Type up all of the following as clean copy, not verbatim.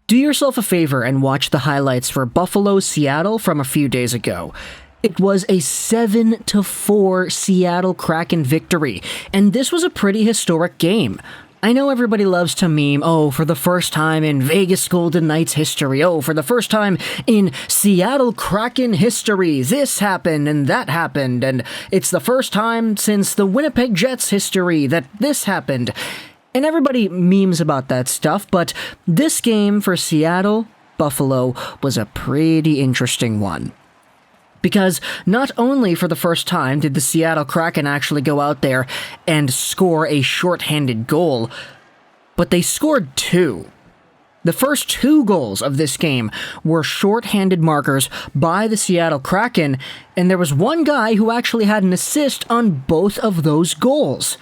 Do yourself a favor and watch the highlights for Buffalo Seattle from a few days ago. It was a 7-4 Seattle Kraken victory, and this was a pretty historic game. I know everybody loves to meme, oh, for the first time in Vegas Golden Knights history, oh, for the first time in Seattle Kraken history, this happened and that happened, and it's the first time since the Winnipeg Jets history that this happened. And everybody memes about that stuff, but this game for Seattle, Buffalo, was a pretty interesting one. Because not only for the first time did the Seattle Kraken actually go out there and score a shorthanded goal, but they scored two. The first two goals of this game were shorthanded markers by the Seattle Kraken, and there was one guy who actually had an assist on both of those goals.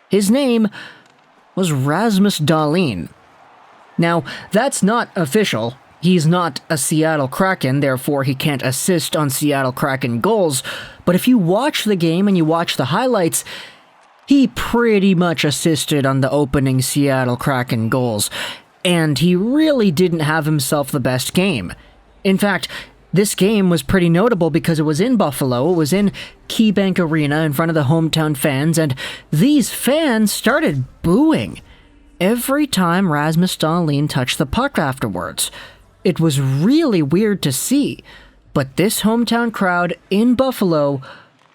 His name was Rasmus Dahlin. Now, that's not official. He's not a Seattle Kraken, therefore he can't assist on Seattle Kraken goals, but if you watch the game and you watch the highlights, he pretty much assisted on the opening Seattle Kraken goals, and he really didn't have himself the best game. In fact, this game was pretty notable because it was in Buffalo, it was in KeyBank Arena in front of the hometown fans, and these fans started booing every time Rasmus Dahlin touched the puck afterwards. It was really weird to see, but this hometown crowd in Buffalo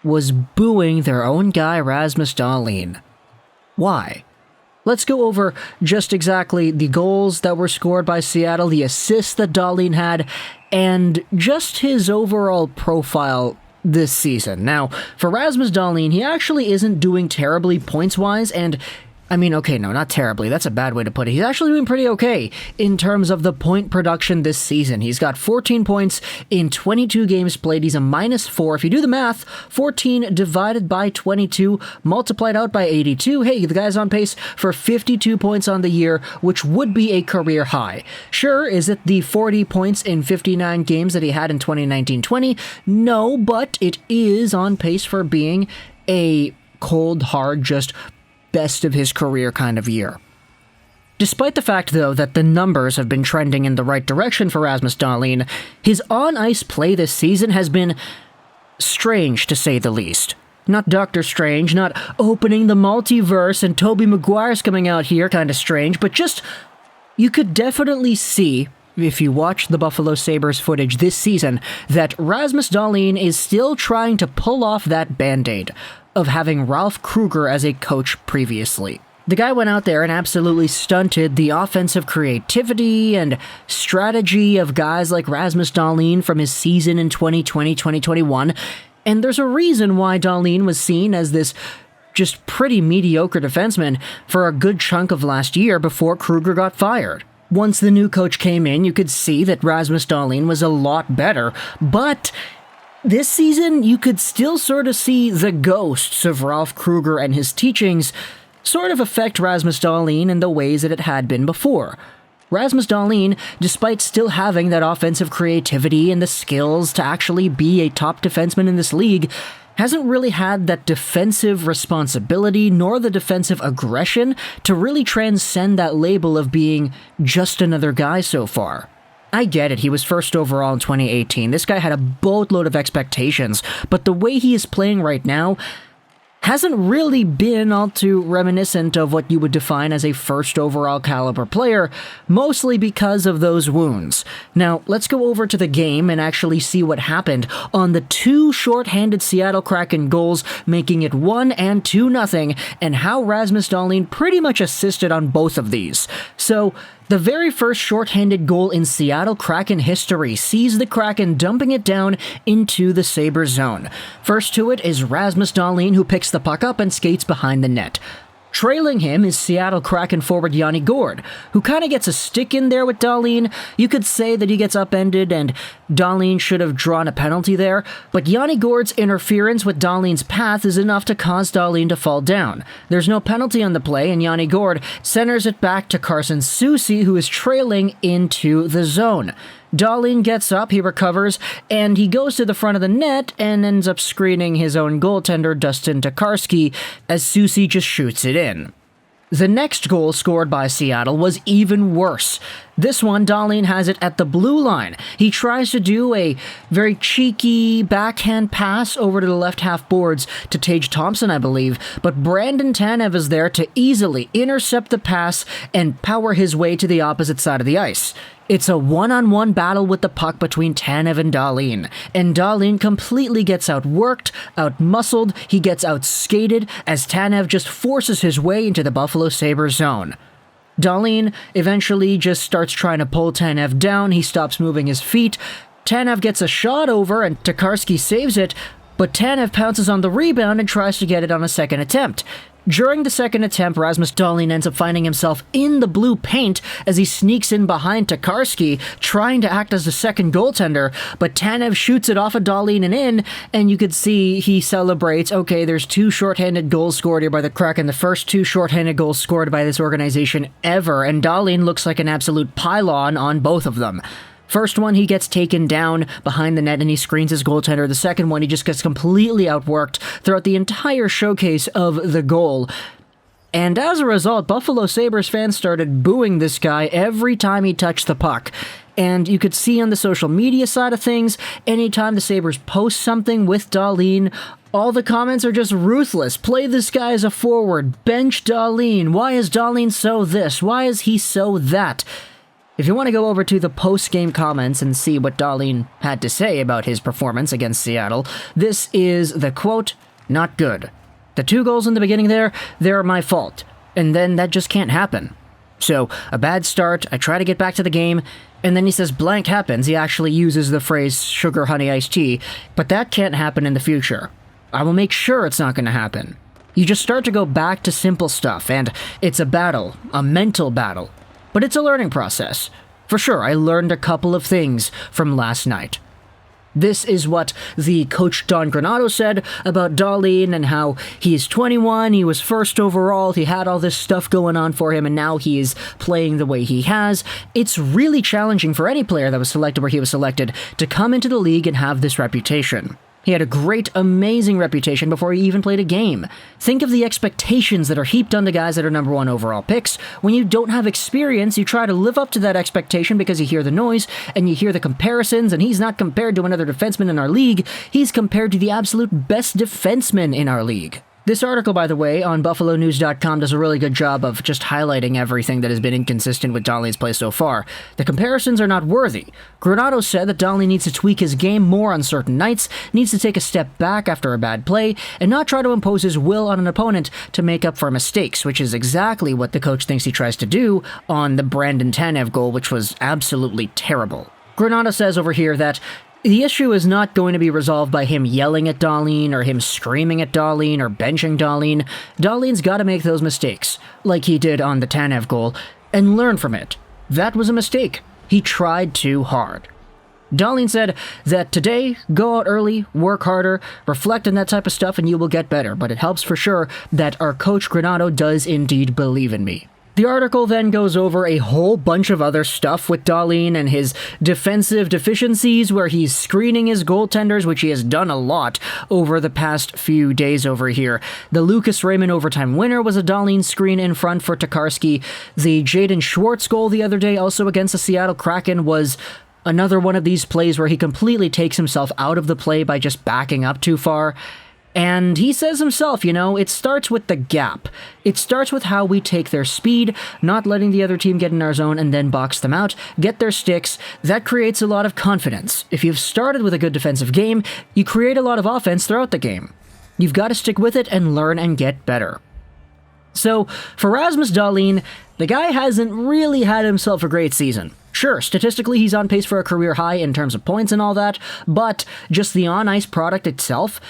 was booing their own guy Rasmus Dahlin. Why? Let's go over just exactly the goals that were scored by Seattle, the assists that Dahlin had, and just his overall profile this season. Now, for Rasmus Dahlin, he actually isn't doing terribly points-wise, and not terribly, that's a bad way to put it. He's actually doing pretty okay in terms of the point production this season. He's got 14 points in 22 games played. He's a -4. If you do the math, 14 divided by 22, multiplied out by 82. Hey, the guy's on pace for 52 points on the year, which would be a career high. Sure, is it the 40 points in 59 games that he had in 2019-20? No, but it is on pace for being a cold, hard, just best of his career kind of year. Despite the fact, though, that the numbers have been trending in the right direction for Rasmus Dahlin, his on-ice play this season has been strange, to say the least. Not Doctor Strange, not opening the multiverse and Tobey Maguire's coming out here kind of strange, but just, you could definitely see, if you watch the Buffalo Sabres footage this season, that Rasmus Dahlin is still trying to pull off that Band-Aid of having Ralph Krueger as a coach previously. The guy went out there and absolutely stunted the offensive creativity and strategy of guys like Rasmus Dahlin from his season in 2020-2021, and there's a reason why Dahlin was seen as this just pretty mediocre defenseman for a good chunk of last year before Krueger got fired. Once the new coach came in, you could see that Rasmus Dahlin was a lot better, but this season, you could still sort of see the ghosts of Ralph Krueger and his teachings sort of affect Rasmus Dahlin in the ways that it had been before. Rasmus Dahlin, despite still having that offensive creativity and the skills to actually be a top defenseman in this league, hasn't really had that defensive responsibility nor the defensive aggression to really transcend that label of being just another guy so far. I get it, he was first overall in 2018. This guy had a boatload of expectations, but the way he is playing right now hasn't really been all too reminiscent of what you would define as a first overall caliber player, mostly because of those wounds. Now, let's go over to the game and actually see what happened on the two shorthanded Seattle Kraken goals, making it 1 and 2-0, and how Rasmus Dahlin pretty much assisted on both of these. So, the very first shorthanded goal in Seattle Kraken history sees the Kraken dumping it down into the Sabres zone. First to it is Rasmus Dahlin, who picks the puck up and skates behind the net. Trailing him is Seattle Kraken forward Yanni Gourde, who kind of gets a stick in there with Dahlin. You could say that he gets upended and Dahlin should have drawn a penalty there, but Yanni Gourde's interference with Dahlin's path is enough to cause Dahlin to fall down. There's no penalty on the play, and Yanni Gourde centers it back to Carson Soucy, who is trailing into the zone. Dahlin gets up, he recovers, and he goes to the front of the net and ends up screening his own goaltender, Dustin Tokarski, as Soucy just shoots it in. The next goal scored by Seattle was even worse. This one, Dahlin has it at the blue line. He tries to do a very cheeky backhand pass over to the left half boards to Tage Thompson, I believe, but Brandon Tanev is there to easily intercept the pass and power his way to the opposite side of the ice. It's a one-on-one battle with the puck between Tanev and Dahlin completely gets outworked, outmuscled, he gets outskated as Tanev just forces his way into the Buffalo Sabres zone. Dahlin eventually just starts trying to pull Tanev down, he stops moving his feet, Tanev gets a shot over and Tokarski saves it, but Tanev pounces on the rebound and tries to get it on a second attempt. During the second attempt, Rasmus Dahlin ends up finding himself in the blue paint as he sneaks in behind Tokarski, trying to act as the second goaltender, but Tanev shoots it off of Dahlin and in, and you could see he celebrates, okay, there's 2 shorthanded goals scored here by the Kraken, the first 2 shorthanded goals scored by this organization ever, and Dahlin looks like an absolute pylon on both of them. First one, he gets taken down behind the net and he screens his goaltender. The second one, he just gets completely outworked throughout the entire showcase of the goal. And as a result, Buffalo Sabres fans started booing this guy every time he touched the puck. And you could see on the social media side of things, anytime the Sabres post something with Dahlin, all the comments are just ruthless. Play this guy as a forward. Bench Dahlin. Why is Dahlin so this? Why is he so that? If you want to go over to the post-game comments and see what Dahlin had to say about his performance against Seattle, this is the quote, "Not good. The 2 goals in the beginning there, they're my fault. And then that just can't happen. So, a bad start, I try to get back to the game, and then he says blank happens." He actually uses the phrase sugar honey iced tea, but that can't happen in the future. I will make sure it's not going to happen. You just start to go back to simple stuff, and it's a battle, a mental battle. But it's a learning process. For sure, I learned a couple of things from last night. This is what the coach Don Coronato said about Dahlin and how he's 21, he was first overall, he had all this stuff going on for him, and now he is playing the way he has. It's really challenging for any player that was selected where he was selected to come into the league and have this reputation. He had a great, amazing reputation before he even played a game. Think of the expectations that are heaped onto guys that are number 1 overall picks. When you don't have experience, you try to live up to that expectation because you hear the noise and you hear the comparisons, and he's not compared to another defenseman in our league. He's compared to the absolute best defenseman in our league. This article, by the way, on BuffaloNews.com does a really good job of just highlighting everything that has been inconsistent with Dahlin's play so far. The comparisons are not worthy. Coronato said that Dahlin needs to tweak his game more on certain nights, needs to take a step back after a bad play, and not try to impose his will on an opponent to make up for mistakes, which is exactly what the coach thinks he tries to do on the Brandon Tanev goal, which was absolutely terrible. Coronato says over here that the issue is not going to be resolved by him yelling at Dahlin or him screaming at Dahlin or benching Dahlin. Dahlin's got to make those mistakes, like he did on the Tanev goal, and learn from it. That was a mistake. He tried too hard. Dahlin said that today, go out early, work harder, reflect on that type of stuff, and you will get better, but it helps for sure that our coach Coronato does indeed believe in me. The article then goes over a whole bunch of other stuff with Dahlin and his defensive deficiencies where he's screening his goaltenders, which he has done a lot over the past few days over here. The Lucas Raymond overtime winner was a Dahlin screen in front for Tokarski. The Jaden Schwartz goal the other day, also against the Seattle Kraken, was another one of these plays where he completely takes himself out of the play by just backing up too far. And he says himself, it starts with the gap. It starts with how we take their speed, not letting the other team get in our zone and then box them out, get their sticks. That creates a lot of confidence. If you've started with a good defensive game, you create a lot of offense throughout the game. You've got to stick with it and learn and get better. So, for Rasmus Dahlin, the guy hasn't really had himself a great season. Sure, statistically he's on pace for a career high in terms of points and all that, but just the on-ice product itself,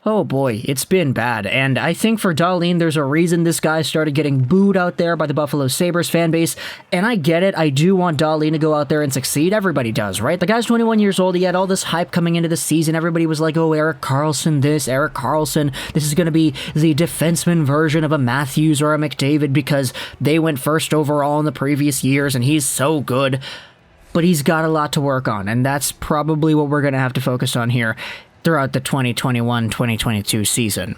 oh boy, it's been bad, and I think for Dahlin, there's a reason this guy started getting booed out there by the Buffalo Sabres fan base, and I get it, I do want Dahlin to go out there and succeed, everybody does, right? The guy's 21 years old, he had all this hype coming into the season, everybody was like, oh, Erik Karlsson this, Erik Karlsson, this is going to be the defenseman version of a Matthews or a McDavid because they went first overall in the previous years, and he's so good. But he's got a lot to work on, and that's probably what we're going to have to focus on here throughout the 2021-2022 season.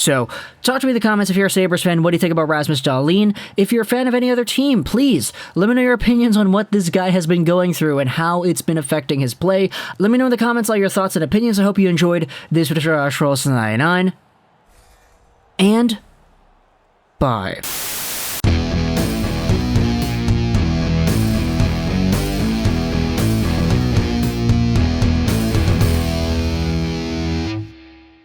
So, talk to me in the comments if you're a Sabres fan. What do you think about Rasmus Dahlin? If you're a fan of any other team, please let me know your opinions on what this guy has been going through and how it's been affecting his play. Let me know in the comments all your thoughts and opinions. I hope you enjoyed this video. Rosén, and bye.